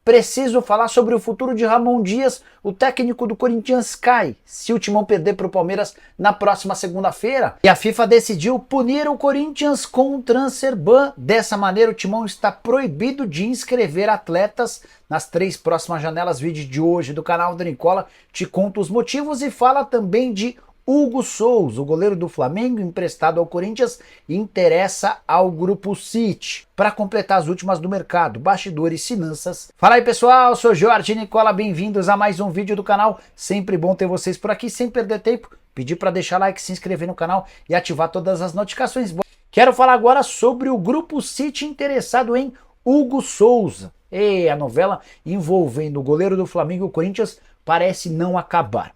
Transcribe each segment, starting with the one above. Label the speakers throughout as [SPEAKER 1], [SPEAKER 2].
[SPEAKER 1] Preciso falar sobre o futuro de Ramon Dias, o técnico do Corinthians cai se o Timão perder para o Palmeiras na próxima segunda-feira. E a FIFA decidiu punir o Corinthians com um transfer ban. Dessa maneira, o Timão está proibido de inscrever atletas nas 3 próximas janelas. Vídeo de hoje do canal do Nicola te conta os motivos e fala também de Hugo Souza, o goleiro do Flamengo, emprestado ao Corinthians, interessa ao Grupo City. Para completar as últimas do mercado, bastidores e finanças. Fala aí pessoal, eu sou Jorge Nicola, bem-vindos a mais um vídeo do canal. Sempre bom ter vocês por aqui, sem perder tempo. Pedir para deixar like, se inscrever no canal e ativar todas as notificações. Quero falar agora sobre o Grupo City interessado em Hugo Souza. E a novela envolvendo o goleiro do Flamengo e o Corinthians parece não acabar.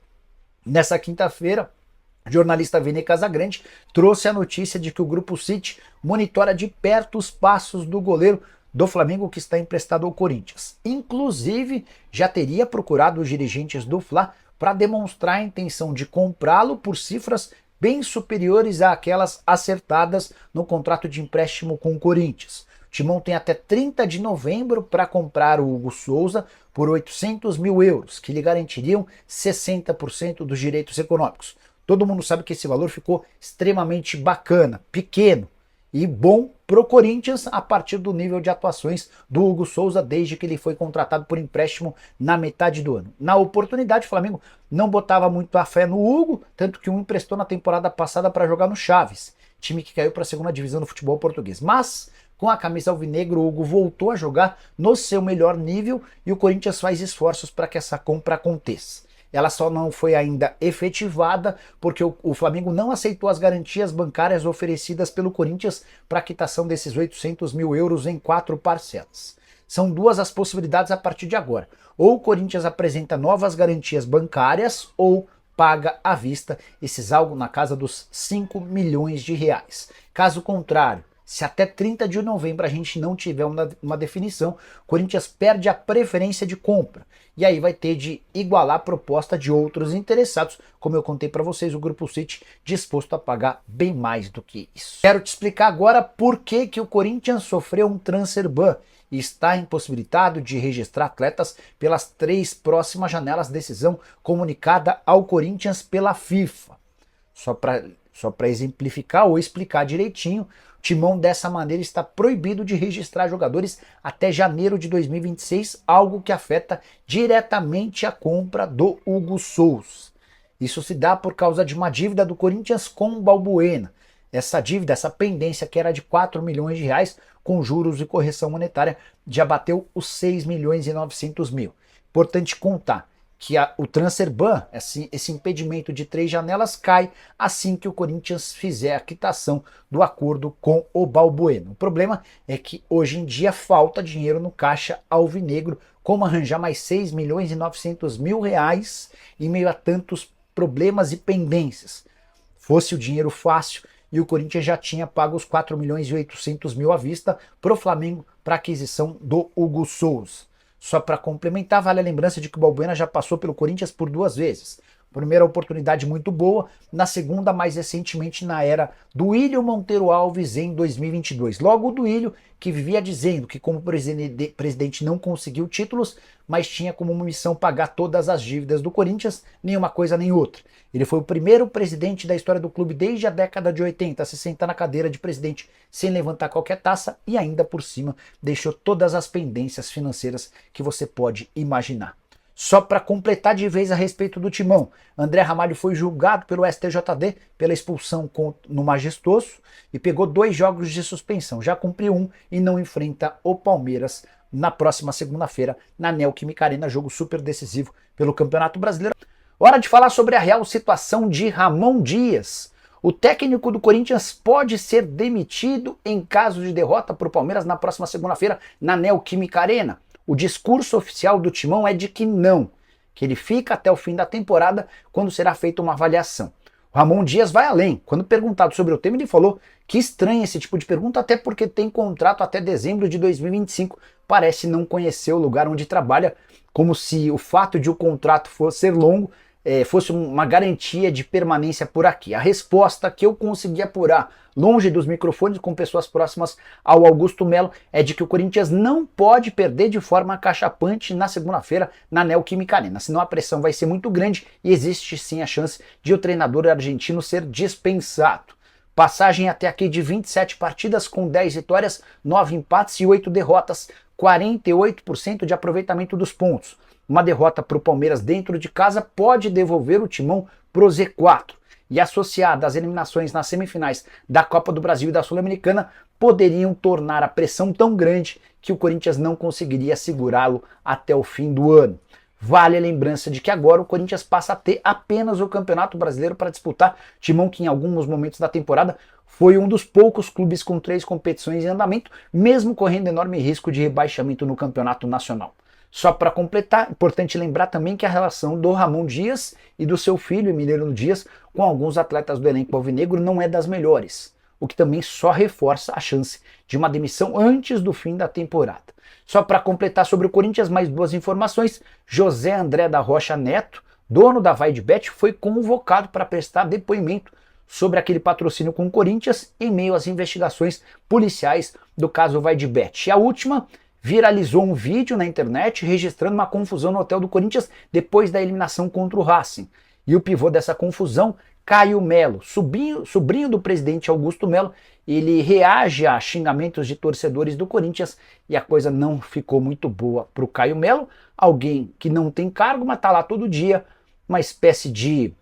[SPEAKER 1] Nessa quinta-feira, o jornalista Vene Casagrande trouxe a notícia de que o Grupo City monitora de perto os passos do goleiro do Flamengo que está emprestado ao Corinthians. Inclusive, já teria procurado os dirigentes do Fla para demonstrar a intenção de comprá-lo por cifras bem superiores àquelas acertadas no contrato de empréstimo com o Corinthians. O Timão tem até 30 de novembro para comprar o Hugo Souza por 800 mil euros, que lhe garantiriam 60% dos direitos econômicos. Todo mundo sabe que esse valor ficou extremamente bacana, pequeno e bom pro Corinthians a partir do nível de atuações do Hugo Souza desde que ele foi contratado por empréstimo na metade do ano. Na oportunidade, o Flamengo não botava muito a fé no Hugo, tanto que o emprestou na temporada passada para jogar no Chaves, time que caiu para a segunda divisão do futebol português. Mas com a camisa alvinegro, o Hugo voltou a jogar no seu melhor nível e o Corinthians faz esforços para que essa compra aconteça. Ela só não foi ainda efetivada porque o Flamengo não aceitou as garantias bancárias oferecidas pelo Corinthians para a quitação desses 800 mil euros em 4 parcelas. São duas as possibilidades a partir de agora. Ou o Corinthians apresenta novas garantias bancárias ou paga à vista esses algo na casa dos 5 milhões de reais. Caso contrário, se até 30 de novembro a gente não tiver uma definição, o Corinthians perde a preferência de compra. E aí vai ter de igualar a proposta de outros interessados, como eu contei para vocês, o Grupo City disposto a pagar bem mais do que isso. Quero te explicar agora por que o Corinthians sofreu um transfer ban e está impossibilitado de registrar atletas pelas 3 próximas janelas, decisão comunicada ao Corinthians pela FIFA. Só para exemplificar ou explicar direitinho, o Timão dessa maneira está proibido de registrar jogadores até janeiro de 2026, algo que afeta diretamente a compra do Hugo Souza. Isso se dá por causa de uma dívida do Corinthians com o Balbuena. Essa dívida, essa pendência que era de 4 milhões de reais, com juros e correção monetária, já bateu os 6 milhões e 900 mil. Importante contar que o transfer ban, esse impedimento de 3 janelas, cai assim que o Corinthians fizer a quitação do acordo com o Balbuena. O problema é que hoje em dia falta dinheiro no caixa alvinegro. Como arranjar mais 6 milhões e 900 mil reais em meio a tantos problemas e pendências? Fosse o dinheiro fácil e o Corinthians já tinha pago os 4 milhões e 800 mil à vista para o Flamengo para aquisição do Hugo Souza. Só para complementar, vale a lembrança de que o Balbuena já passou pelo Corinthians por 2 vezes. Primeira oportunidade muito boa, na segunda mais recentemente na era do Duílio Monteiro Alves em 2022. Logo o Duílio que vivia dizendo que como presidente não conseguiu títulos, mas tinha como missão pagar todas as dívidas do Corinthians, nenhuma coisa nem outra. Ele foi o primeiro presidente da história do clube desde a década de 80 a se sentar na cadeira de presidente sem levantar qualquer taça e ainda por cima deixou todas as pendências financeiras que você pode imaginar. Só para completar de vez a respeito do Timão, André Ramalho foi julgado pelo STJD pela expulsão no Majestoso e pegou 2 jogos de suspensão. Já cumpriu 1 e não enfrenta o Palmeiras na próxima segunda-feira na Neoquímica Arena, jogo super decisivo pelo Campeonato Brasileiro. Hora de falar sobre a real situação de Ramon Dias. O técnico do Corinthians pode ser demitido em caso de derrota para o Palmeiras na próxima segunda-feira na Neoquímica Arena. O discurso oficial do Timão é de que não, que ele fica até o fim da temporada quando será feita uma avaliação. O Ramon Dias vai além. Quando perguntado sobre o tema, ele falou que estranha esse tipo de pergunta, até porque tem contrato até dezembro de 2025. Parece não conhecer o lugar onde trabalha, como se o fato de o contrato ser longo fosse uma garantia de permanência por aqui. A resposta que eu consegui apurar, longe dos microfones, com pessoas próximas ao Augusto Melo, é de que o Corinthians não pode perder de forma acachapante na segunda-feira na Neoquímica Arena, senão a pressão vai ser muito grande e existe sim a chance de o treinador argentino ser dispensado. Passagem até aqui de 27 partidas com 10 vitórias, 9 empates e 8 derrotas, 48% de aproveitamento dos pontos. Uma derrota para o Palmeiras dentro de casa pode devolver o timão pro Z4. E associada às eliminações nas semifinais da Copa do Brasil e da Sul-Americana, poderiam tornar a pressão tão grande que o Corinthians não conseguiria segurá-lo até o fim do ano. Vale a lembrança de que agora o Corinthians passa a ter apenas o Campeonato Brasileiro para disputar, timão que em alguns momentos da temporada foi um dos poucos clubes com 3 competições em andamento, mesmo correndo enorme risco de rebaixamento no Campeonato Nacional. Só para completar, importante lembrar também que a relação do Ramon Dias e do seu filho, Emiliano Dias, com alguns atletas do elenco alvinegro não é das melhores, o que também só reforça a chance de uma demissão antes do fim da temporada. Só para completar sobre o Corinthians, mais 2 informações: José André da Rocha Neto, dono da Vaidbet, foi convocado para prestar depoimento sobre aquele patrocínio com o Corinthians em meio às investigações policiais do caso Vaidbet. E a última: viralizou um vídeo na internet registrando uma confusão no hotel do Corinthians depois da eliminação contra o Racing. E o pivô dessa confusão, Caio Melo, sobrinho do presidente Augusto Melo, ele reage a xingamentos de torcedores do Corinthians e a coisa não ficou muito boa para o Caio Melo, alguém que não tem cargo, mas está lá todo dia, uma espécie de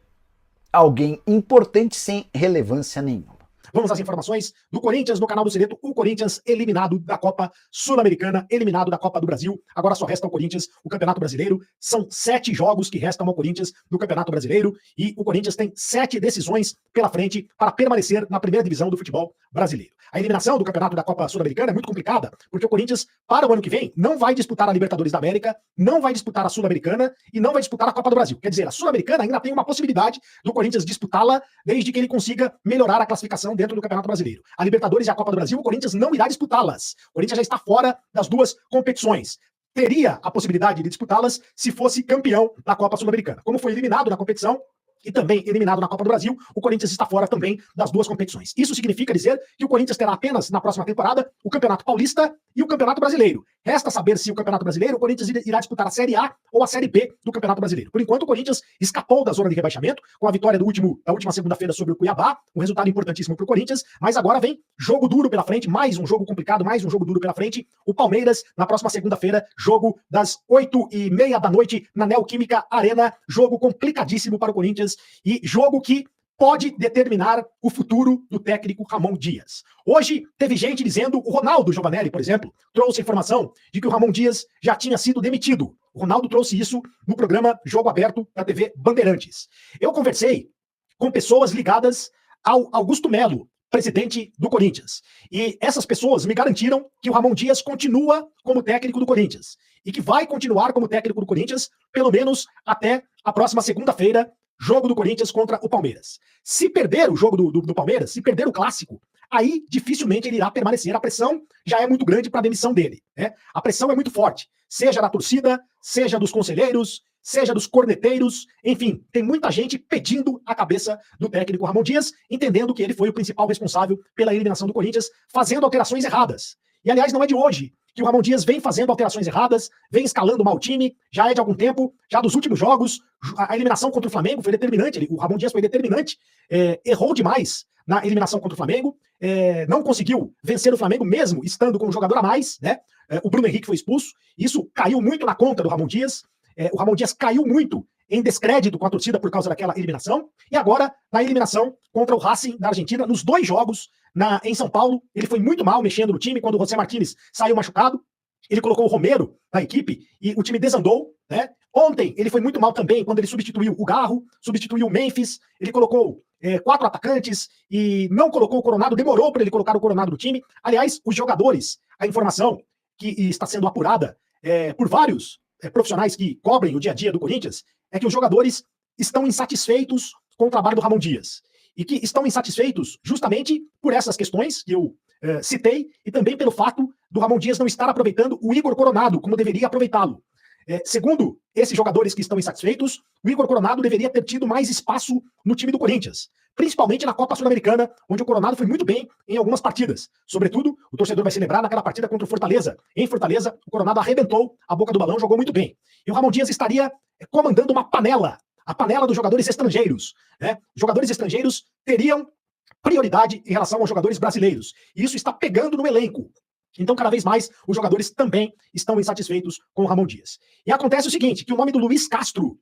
[SPEAKER 1] alguém importante sem relevância nenhuma.
[SPEAKER 2] Vamos às informações do Corinthians no canal do Cireto. O Corinthians eliminado da Copa Sul-Americana, eliminado da Copa do Brasil. Agora só resta ao Corinthians o Campeonato Brasileiro. São 7 jogos que restam ao Corinthians no Campeonato Brasileiro e o Corinthians tem 7 decisões pela frente para permanecer na primeira divisão do futebol brasileiro. A eliminação do Campeonato da Copa Sul-Americana é muito complicada, porque o Corinthians, para o ano que vem, não vai disputar a Libertadores da América, não vai disputar a Sul-Americana e não vai disputar a Copa do Brasil. Quer dizer, a Sul-Americana ainda tem uma possibilidade do Corinthians disputá-la desde que ele consiga melhorar a classificação dentro do Campeonato Brasileiro. A Libertadores e a Copa do Brasil, o Corinthians não irá disputá-las. O Corinthians já está fora das 2 competições. Teria a possibilidade de disputá-las se fosse campeão da Copa Sul-Americana. Como foi eliminado na competição e também eliminado na Copa do Brasil, o Corinthians está fora também das 2 competições. Isso significa dizer que o Corinthians terá apenas, na próxima temporada, o Campeonato Paulista e o Campeonato Brasileiro. Resta saber se o Campeonato Brasileiro, o Corinthians irá disputar a Série A ou a Série B do Campeonato Brasileiro. Por enquanto, o Corinthians escapou da zona de rebaixamento com a vitória da última segunda-feira sobre o Cuiabá, um resultado importantíssimo para o Corinthians, mas agora vem jogo duro pela frente, mais um jogo complicado, mais um jogo duro pela frente. O Palmeiras, na próxima segunda-feira, jogo das 8h30 da noite na Neoquímica Arena, jogo complicadíssimo para o Corinthians e jogo que pode determinar o futuro do técnico Ramon Dias. Hoje teve gente dizendo, o Ronaldo Giovanelli, por exemplo, trouxe informação de que o Ramon Dias já tinha sido demitido. O Ronaldo trouxe isso no programa Jogo Aberto da TV Bandeirantes. Eu conversei com pessoas ligadas ao Augusto Melo, presidente do Corinthians. E essas pessoas me garantiram que o Ramon Dias continua como técnico do Corinthians e que vai continuar como técnico do Corinthians pelo menos até a próxima segunda-feira, jogo do Corinthians contra o Palmeiras. Se perder o jogo do Palmeiras, se perder o clássico, aí dificilmente ele irá permanecer. A pressão já é muito grande para a demissão dele, né? A pressão é muito forte, seja da torcida, seja dos conselheiros, seja dos corneteiros, enfim, tem muita gente pedindo a cabeça do técnico Ramon Dias, entendendo que ele foi o principal responsável pela eliminação do Corinthians, fazendo alterações erradas. E, aliás, não é de hoje que o Ramon Dias vem fazendo alterações erradas, vem escalando mal o time, já é de algum tempo, já dos últimos jogos, a eliminação contra o Flamengo foi determinante, o Ramon Dias foi determinante, errou demais na eliminação contra o Flamengo, não conseguiu vencer o Flamengo mesmo estando com um jogador a mais, né? O Bruno Henrique foi expulso, isso caiu muito na conta do Ramon Dias, o Ramon Dias caiu muito em descrédito com a torcida por causa daquela eliminação, e agora, na eliminação contra o Racing da Argentina, nos 2 jogos em São Paulo, ele foi muito mal mexendo no time, quando o José Martínez saiu machucado, ele colocou o Romero na equipe e o time desandou, né? Ontem ele foi muito mal também, quando ele substituiu o Garro, substituiu o Memphis, ele colocou 4 atacantes e não colocou o Coronado, demorou para ele colocar o Coronado no time. Aliás, os jogadores, a informação que está sendo apurada por vários profissionais que cobrem o dia a dia do Corinthians, é que os jogadores estão insatisfeitos com o trabalho do Ramon Dias. E que estão insatisfeitos justamente por essas questões que eu citei, e também pelo fato do Ramon Dias não estar aproveitando o Igor Coronado como deveria aproveitá-lo. Segundo esses jogadores que estão insatisfeitos, o Igor Coronado deveria ter tido mais espaço no time do Corinthians, principalmente na Copa Sul-Americana, onde o Coronado foi muito bem em algumas partidas. Sobretudo, o torcedor vai se lembrar naquela partida contra o Fortaleza. Em Fortaleza, o Coronado arrebentou a boca do balão, jogou muito bem. E o Ramon Dias estaria comandando uma panela, a panela dos jogadores estrangeiros. Jogadores estrangeiros teriam prioridade em relação aos jogadores brasileiros. E isso está pegando no elenco. Então, cada vez mais, os jogadores também estão insatisfeitos com o Ramon Dias. E acontece o seguinte, que o nome do Luiz Castro,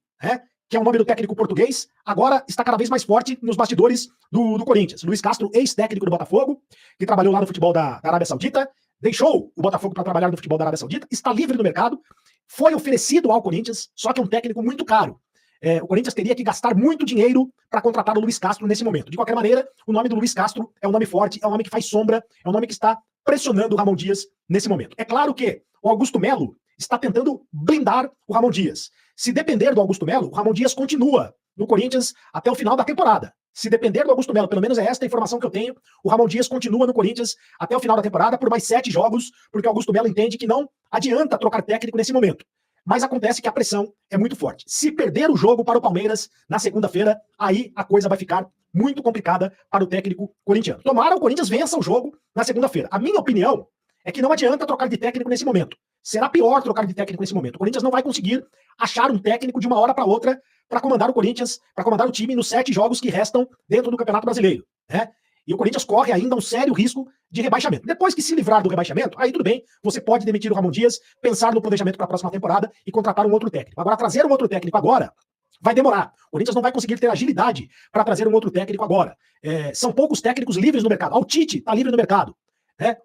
[SPEAKER 2] que é o nome do técnico português, agora está cada vez mais forte nos bastidores do Corinthians. Luiz Castro, ex-técnico do Botafogo, que trabalhou lá no futebol da Arábia Saudita, deixou o Botafogo para trabalhar no futebol da Arábia Saudita, está livre no mercado, foi oferecido ao Corinthians, só que é um técnico muito caro. O Corinthians teria que gastar muito dinheiro para contratar o Luiz Castro nesse momento. De qualquer maneira, o nome do Luiz Castro é um nome forte, é um nome que faz sombra, é um nome que está pressionando o Ramon Dias nesse momento. É claro que o Augusto Melo está tentando blindar o Ramon Dias. Se depender do Augusto Melo, o Ramon Dias continua no Corinthians até o final da temporada. Se depender do Augusto Melo, pelo menos é esta a informação que eu tenho, o Ramon Dias continua no Corinthians até o final da temporada por mais 7 jogos, porque o Augusto Melo entende que não adianta trocar técnico nesse momento. Mas acontece que a pressão é muito forte. Se perder o jogo para o Palmeiras na segunda-feira, aí a coisa vai ficar muito complicada para o técnico corintiano. Tomara o Corinthians vença o jogo na segunda-feira. A minha opinião é que não adianta trocar de técnico nesse momento. Será pior trocar de técnico nesse momento. O Corinthians não vai conseguir achar um técnico de uma hora para outra para comandar o Corinthians, para comandar o time nos 7 jogos que restam dentro do Campeonato Brasileiro. E o Corinthians corre ainda um sério risco de rebaixamento. Depois que se livrar do rebaixamento, aí tudo bem, você pode demitir o Ramon Dias, pensar no planejamento para a próxima temporada e contratar um outro técnico. Agora, trazer um outro técnico agora vai demorar. O Corinthians não vai conseguir ter agilidade para trazer um outro técnico agora. São poucos técnicos livres no mercado. O Tite está livre no mercado.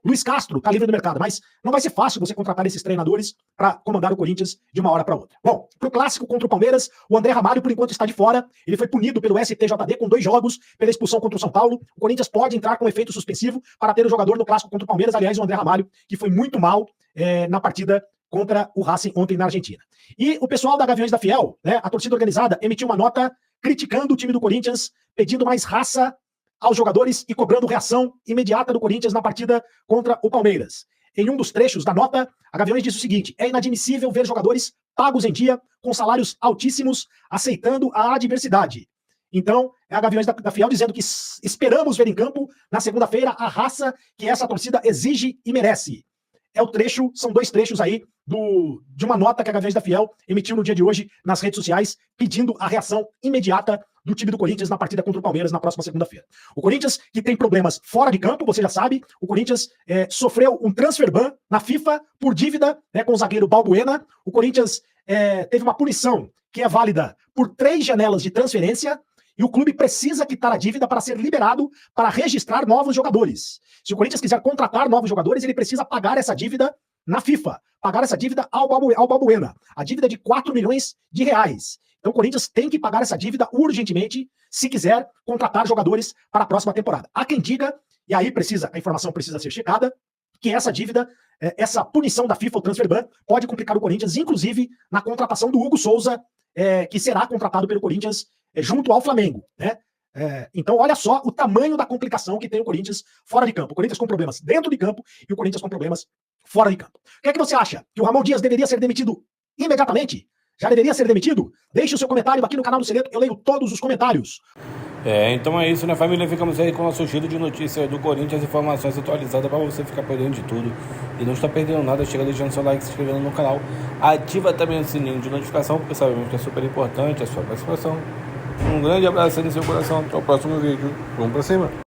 [SPEAKER 2] Luiz Castro está livre no mercado, mas não vai ser fácil você contratar esses treinadores para comandar o Corinthians de uma hora para outra. Bom, para o clássico contra o Palmeiras, o André Ramalho, por enquanto, está de fora. Ele foi punido pelo STJD com 2 jogos pela expulsão contra o São Paulo. O Corinthians pode entrar com efeito suspensivo para ter o jogador no clássico contra o Palmeiras. Aliás, o André Ramalho, que foi muito mal na partida contra o Racing ontem na Argentina. E o pessoal da Gaviões da Fiel, a torcida organizada, emitiu uma nota criticando o time do Corinthians, pedindo mais raça aos jogadores e cobrando reação imediata do Corinthians na partida contra o Palmeiras. Em um dos trechos da nota, a Gaviões diz o seguinte: é inadmissível ver jogadores pagos em dia, com salários altíssimos, aceitando a adversidade. Então, é a Gaviões da Fiel dizendo que esperamos ver em campo, na segunda-feira, a raça que essa torcida exige e merece. São 2 trechos aí de uma nota que a Gaviões da Fiel emitiu no dia de hoje nas redes sociais, pedindo a reação imediata do time do Corinthians na partida contra o Palmeiras na próxima segunda-feira. O Corinthians, que tem problemas fora de campo, você já sabe, o Corinthians sofreu um transfer ban na FIFA por dívida com o zagueiro Balbuena. O Corinthians teve uma punição que é válida por 3 janelas de transferência, e o clube precisa quitar a dívida para ser liberado para registrar novos jogadores. Se o Corinthians quiser contratar novos jogadores, ele precisa pagar essa dívida na FIFA, pagar essa dívida ao Balbuena. A dívida é de 4 milhões de reais. Então o Corinthians tem que pagar essa dívida urgentemente se quiser contratar jogadores para a próxima temporada. Há quem diga, e aí a informação precisa ser checada, que essa dívida, essa punição da FIFA, o transfer ban, pode complicar o Corinthians, inclusive na contratação do Hugo Souza, que será contratado pelo Corinthians junto ao Flamengo. Então olha só o tamanho da complicação que tem o Corinthians fora de campo. O Corinthians com problemas dentro de campo e o Corinthians com problemas fora de campo. O que é que você acha? Que o Ramon Dias deveria ser demitido imediatamente? Já deveria ser demitido? Deixe o seu comentário aqui no canal do Seleto, eu leio todos os comentários.
[SPEAKER 3] Então é isso, né, família? Ficamos aí com o nosso giro de notícias do Corinthians, informações atualizadas para você ficar por dentro de tudo e não estar perdendo nada. Chega deixando seu like, se inscrevendo no canal, ativa também o sininho de notificação, porque sabemos que é super importante a sua participação. Um grande abraço aí no seu coração, até o próximo vídeo. Vamos pra cima!